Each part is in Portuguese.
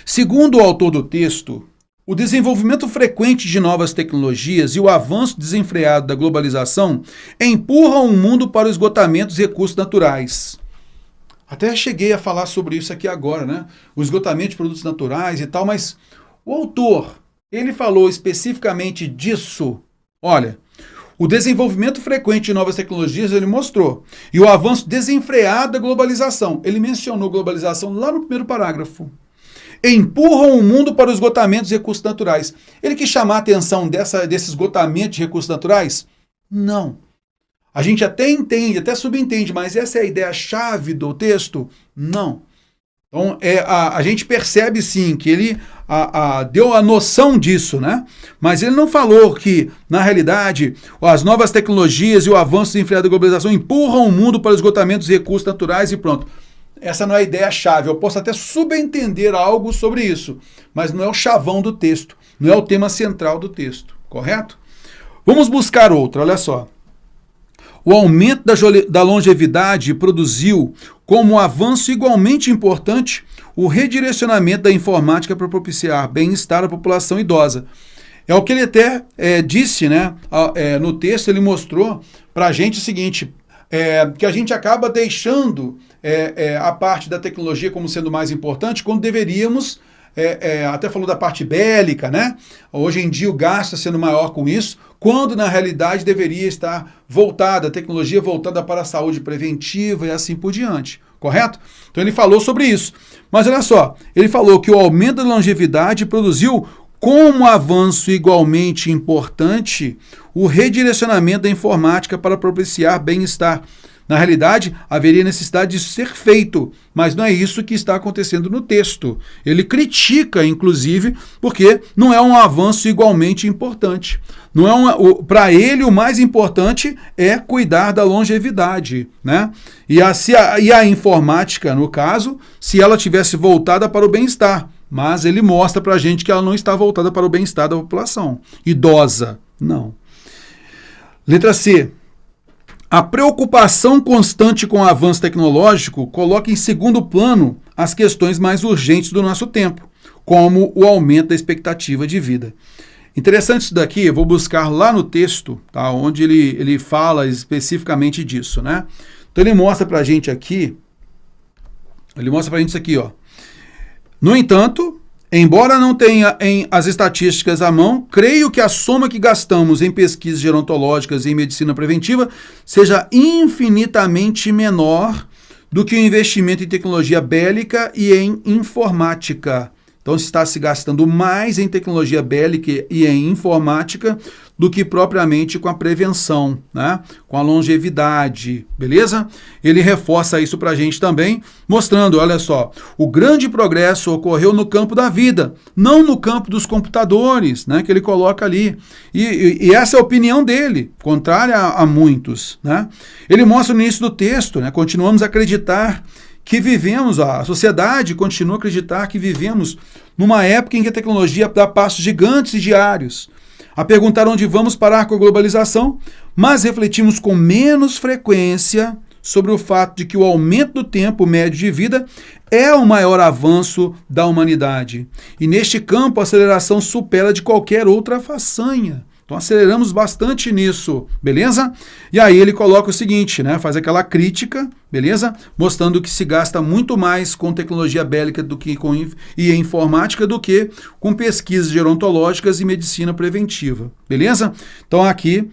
Segundo o autor do texto, o desenvolvimento frequente de novas tecnologias e o avanço desenfreado da globalização empurram o mundo para o esgotamento dos recursos naturais. Até cheguei a falar sobre isso aqui agora, né? O esgotamento de produtos naturais e tal, mas o autor, ele falou especificamente disso. Olha, o desenvolvimento frequente de novas tecnologias, ele mostrou, e o avanço desenfreado da globalização. Ele mencionou globalização lá no primeiro parágrafo. Empurram o mundo para o esgotamento dos recursos naturais. Ele quis chamar a atenção desse esgotamento de recursos naturais? Não. A gente até entende, até subentende, mas essa é a ideia-chave do texto? Não. Então, a gente percebe sim que ele deu a noção disso, né? Mas ele não falou que, na realidade, as novas tecnologias e o avanço desenfreado da globalização empurram o mundo para o esgotamento dos recursos naturais e pronto. Essa não é a ideia-chave. Eu posso até subentender algo sobre isso, mas não é o chavão do texto, não é o tema central do texto, correto? Vamos buscar outra, olha só. O aumento da longevidade produziu, como avanço igualmente importante, o redirecionamento da informática para propiciar bem-estar à população idosa. É o que ele até disse, né? No texto ele mostrou para a gente o seguinte, que a gente acaba deixando a parte da tecnologia como sendo mais importante quando deveríamos, até falou da parte bélica, né? Hoje em dia o gasto está sendo maior com isso, quando na realidade deveria estar voltada, a tecnologia voltada para a saúde preventiva e assim por diante, correto? Então ele falou sobre isso. Mas olha só, ele falou que o aumento da longevidade produziu, como avanço igualmente importante, o redirecionamento da informática para propiciar bem-estar. Na realidade, haveria necessidade disso ser feito, mas não é isso que está acontecendo no texto. Ele critica, inclusive, porque não é um avanço igualmente importante. Para ele, o mais importante é cuidar da longevidade, né? E a informática, no caso, se ela tivesse voltada para o bem-estar. Mas ele mostra para a gente que ela não está voltada para o bem-estar da população idosa. Não. Letra C. A preocupação constante com o avanço tecnológico coloca em segundo plano as questões mais urgentes do nosso tempo, como o aumento da expectativa de vida. Interessante isso daqui, eu vou buscar lá no texto, tá, onde ele fala especificamente disso, né? Então ele mostra para a gente aqui, isso aqui, ó. No entanto, embora não tenha as estatísticas à mão, creio que a soma que gastamos em pesquisas gerontológicas e em medicina preventiva seja infinitamente menor do que o investimento em tecnologia bélica e em informática. Então, está se gastando mais em tecnologia bélica e em informática do que propriamente com a prevenção, né? Com a longevidade, beleza? Ele reforça isso para a gente também, mostrando, olha só, o grande progresso ocorreu no campo da vida, não no campo dos computadores, né? Que ele coloca ali. E essa é a opinião dele, contrária a muitos, né? Ele mostra no início do texto, né? Continuamos a acreditar que vivemos, a sociedade continua a acreditar que vivemos numa época em que a tecnologia dá passos gigantes e diários, a perguntar onde vamos parar com a globalização, mas refletimos com menos frequência sobre o fato de que o aumento do tempo médio de vida é o maior avanço da humanidade. E neste campo a aceleração supera de qualquer outra façanha. Então aceleramos bastante nisso, beleza? E aí ele coloca o seguinte, né? Faz aquela crítica, beleza? Mostrando que se gasta muito mais com tecnologia bélica do que e informática do que com pesquisas gerontológicas e medicina preventiva, beleza? Então aqui,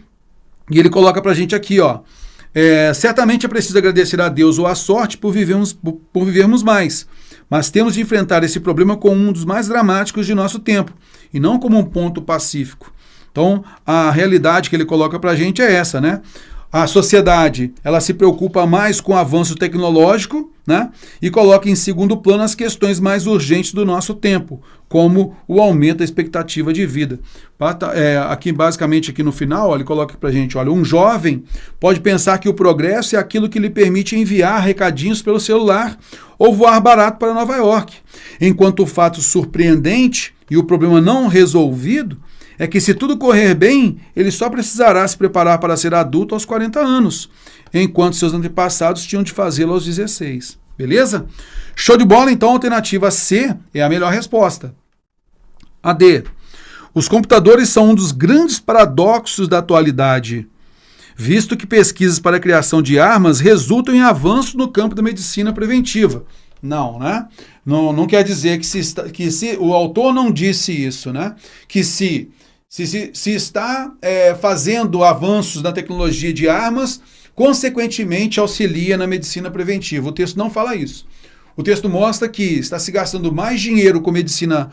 e ele coloca pra gente aqui, ó. Certamente é preciso agradecer a Deus ou à sorte por vivermos mais, mas temos de enfrentar esse problema como um dos mais dramáticos de nosso tempo, e não como um ponto pacífico. Então, a realidade que ele coloca para a gente é essa, né? A sociedade, ela se preocupa mais com o avanço tecnológico, né? E coloca em segundo plano as questões mais urgentes do nosso tempo, como o aumento da expectativa de vida. Aqui, basicamente, aqui no final, ele coloca para a gente, olha, um jovem pode pensar que o progresso é aquilo que lhe permite enviar recadinhos pelo celular ou voar barato para Nova York, enquanto o fato surpreendente e o problema não resolvido é que se tudo correr bem, ele só precisará se preparar para ser adulto aos 40 anos, enquanto seus antepassados tinham de fazê-lo aos 16. Beleza? Show de bola, então a alternativa C é a melhor resposta. A D. Os computadores são um dos grandes paradoxos da atualidade, visto que pesquisas para a criação de armas resultam em avanço no campo da medicina preventiva. Não, né? Não quer dizer que se o autor não disse isso, né? Que se está fazendo avanços na tecnologia de armas, consequentemente auxilia na medicina preventiva. O texto não fala isso. O texto mostra que está se gastando mais dinheiro com medicina,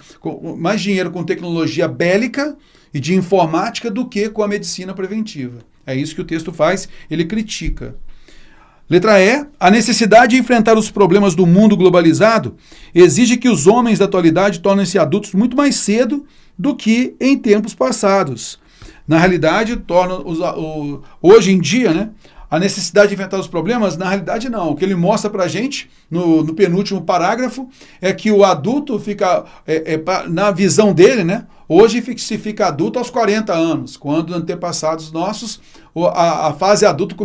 mais dinheiro com tecnologia bélica e de informática do que com a medicina preventiva. É isso que o texto faz, ele critica. Letra E. A necessidade de enfrentar os problemas do mundo globalizado exige que os homens da atualidade tornem-se adultos muito mais cedo do que em tempos passados. Na realidade, hoje em dia, né? A necessidade de enfrentar os problemas, na realidade não. O que ele mostra pra gente, no penúltimo parágrafo, é que o adulto fica, na visão dele, né? Hoje se fica adulto aos 40 anos, quando antepassados nossos, a fase adulto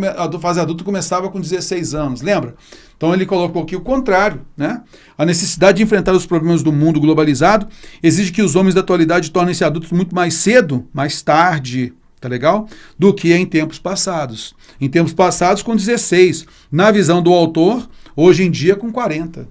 começava com 16 anos, lembra? Então ele colocou aqui o contrário, né? A necessidade de enfrentar os problemas do mundo globalizado exige que os homens da atualidade tornem-se adultos muito mais cedo, mais tarde, tá legal? Do que em tempos passados. Em tempos passados com 16. Na visão do autor, hoje em dia com 40.